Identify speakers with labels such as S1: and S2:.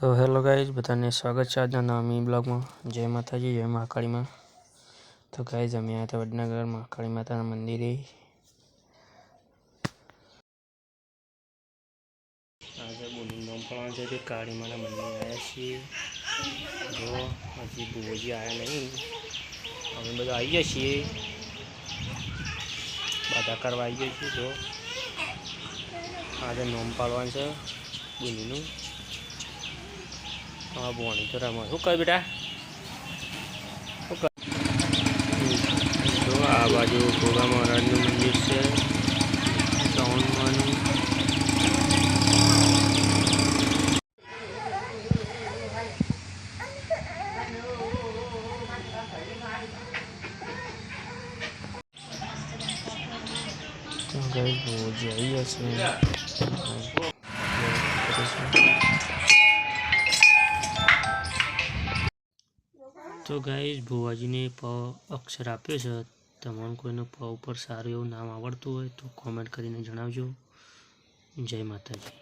S1: तो hello guys बधाने स्वागत है आज नवी ब्लॉग में। जय माता जी जय महाकाली माँ। तो गाइज अमे आया था वडनगर महाकाली माता मंदिर। आज बोली नोम पड़वा काली माँ मंदिर आया छे। जो हजी बुवोजी आया नहीं अमे बधा आई गया छे बाधा करवा आई गई छे। जो आज नोम पाड़वा है बोलीनु। हाँ बोणी तो रमो शू कर बेटा तो आ बाजू गोगा महाराज मंदिर से तो गाइस वो जाइए इसमें तो गाइस भुवाजी ने प अक्षर आप्यो छे। तमने कोईने प पर सारू एवुं नाम आवड़तुं होय तो कॉमेंट करीने जणावजो। जय माताजी।